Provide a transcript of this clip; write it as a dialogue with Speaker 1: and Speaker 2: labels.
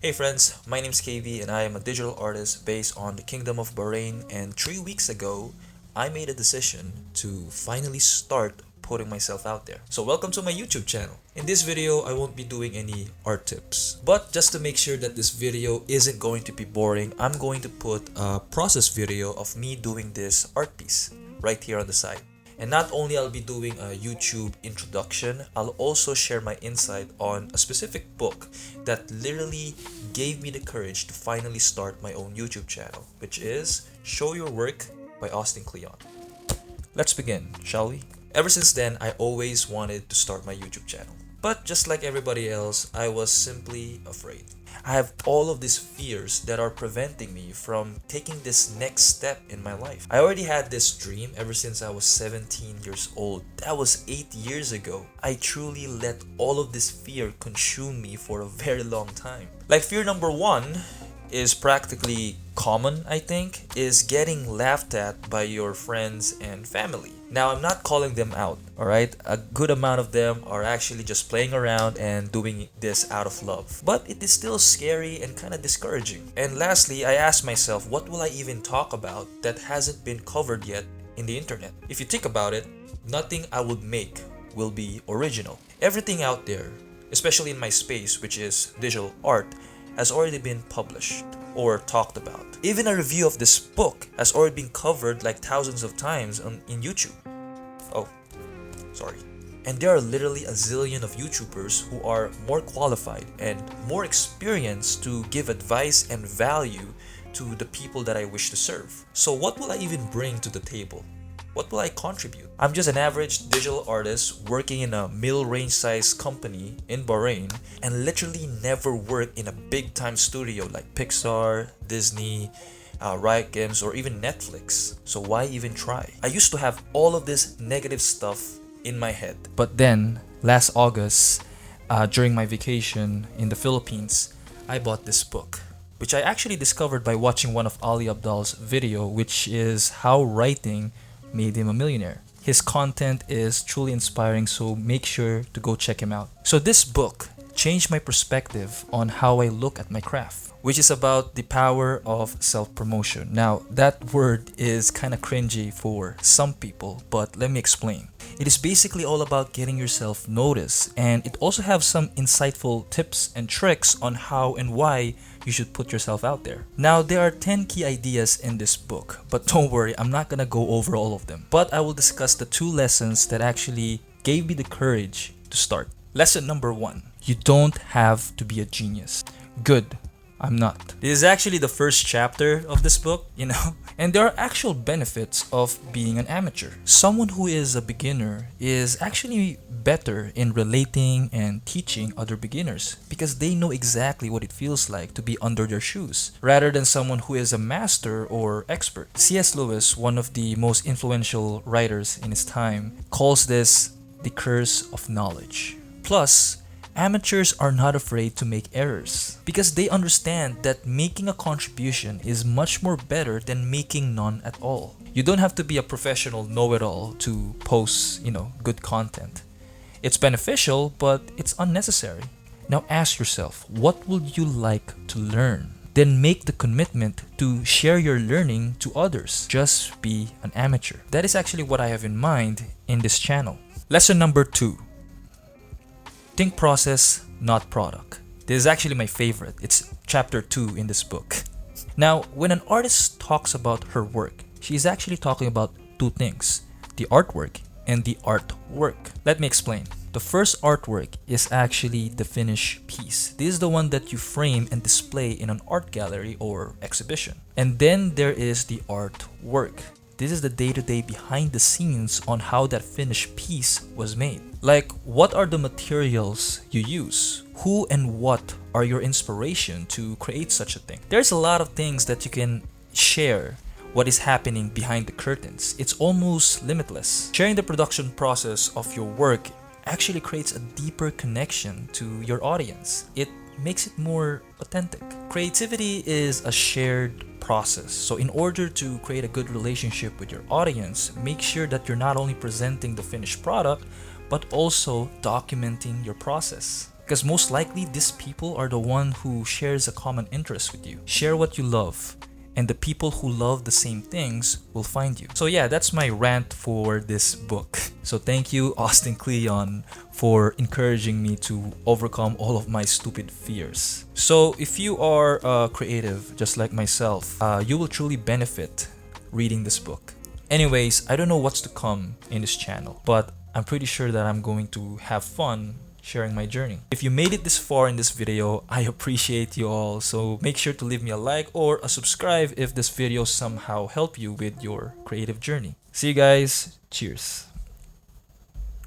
Speaker 1: Hey friends, my name's KV and I am a digital artist based on the Kingdom of Bahrain, and 3 weeks ago I made a decision to finally start putting myself out there. So welcome to my YouTube channel. In this video I won't be doing any art tips, but just to make sure that this video isn't going to be boring, I'm going to put a process video of me doing this art piece right here on the side. And not only I'll be doing a YouTube introduction, I'll also share my insight on a specific book that literally gave me the courage to finally start my own YouTube channel, which is Show Your Work by Austin Kleon. Let's begin, shall we? Ever since then, I always wanted to start my YouTube channel. But just like everybody else, I was simply afraid. I have all of these fears that are preventing me from taking this next step in my life. I already had this dream ever since I was 17 years old. That was 8 years ago. I truly let all of this fear consume me for a very long time. Like fear number one is practically common, I think, is getting laughed at by your friends and family. Now, I'm not calling them out, alright? A good amount of them are actually just playing around and doing this out of love. But it is still scary and kind of discouraging. And lastly, I asked myself, what will I even talk about that hasn't been covered yet in the internet? If you think about it, nothing I would make will be original. Everything out there, especially in my space, which is digital art, has already been published or talked about. Even a review of this book has already been covered like thousands of times in YouTube. Oh, sorry. And there are literally a zillion of YouTubers who are more qualified and more experienced to give advice and value to the people that I wish to serve. So what will I even bring to the table? What will I contribute? I'm just an average digital artist working in a middle-range size company in Bahrain and literally never worked in a big-time studio like Pixar, Disney, Riot Games, or even Netflix. So why even try? I used to have all of this negative stuff in my head. But then, last August, during my vacation in the Philippines, I bought this book, which I actually discovered by watching one of Ali Abdaal's video, which is How Writing Made Him a Millionaire. His content is truly inspiring, so make sure to go check him out. So this book changed my perspective on how I look at my craft, which is about the power of self-promotion. Now, that word is kind of cringy for some people, but let me explain. It is basically all about getting yourself noticed, and it also has some insightful tips and tricks on how and why you should put yourself out there. Now, there are 10 key ideas in this book, but don't worry, I'm not gonna go over all of them. But I will discuss the 2 lessons that actually gave me the courage to start. Lesson number 1. You don't have to be a genius. Good. I'm not. This is actually the first chapter of this book, and there are actual benefits of being an amateur. Someone who is a beginner is actually better in relating and teaching other beginners because they know exactly what it feels like to be under their shoes, rather than someone who is a master or expert. C.S. Lewis, one of the most influential writers in his time, calls this the curse of knowledge. Plus, amateurs are not afraid to make errors because they understand that making a contribution is much more better than making none at all. You don't have to be a professional know-it-all to post, good content. It's beneficial, but it's unnecessary. Now ask yourself, what would you like to learn? Then make the commitment to share your learning to others. Just be an amateur. That is actually what I have in mind in this channel. Lesson number 2. Think process, not product. This is actually my favorite. It's chapter 2 in this book. Now, when an artist talks about her work, she's actually talking about 2 things: the artwork and the artwork. Let me explain. The first artwork is actually the finished piece. This is the one that you frame and display in an art gallery or exhibition. And then there is the artwork. This is the day-to-day behind the scenes on how that finished piece was made. Like, what are the materials you use? Who and what are your inspiration to create such a thing? There's a lot of things that you can share what is happening behind the curtains. It's almost limitless. Sharing the production process of your work actually creates a deeper connection to your audience. It makes it more authentic. Creativity is a shared process. So in order to create a good relationship with your audience, make sure that you're not only presenting the finished product, but also documenting your process. Because most likely these people are the one who shares a common interest with you. Share what you love, and the people who love the same things will find you. So yeah, that's my rant for this book. So thank you, Austin Kleon, for encouraging me to overcome all of my stupid fears. So if you are creative, just like myself, you will truly benefit reading this book. Anyways, I don't know what's to come in this channel, but I'm pretty sure that I'm going to have fun sharing my journey. If you made it this far in this video, I appreciate you all. So make sure to leave me a like or a subscribe if this video somehow helped you with your creative journey. See you guys. Cheers.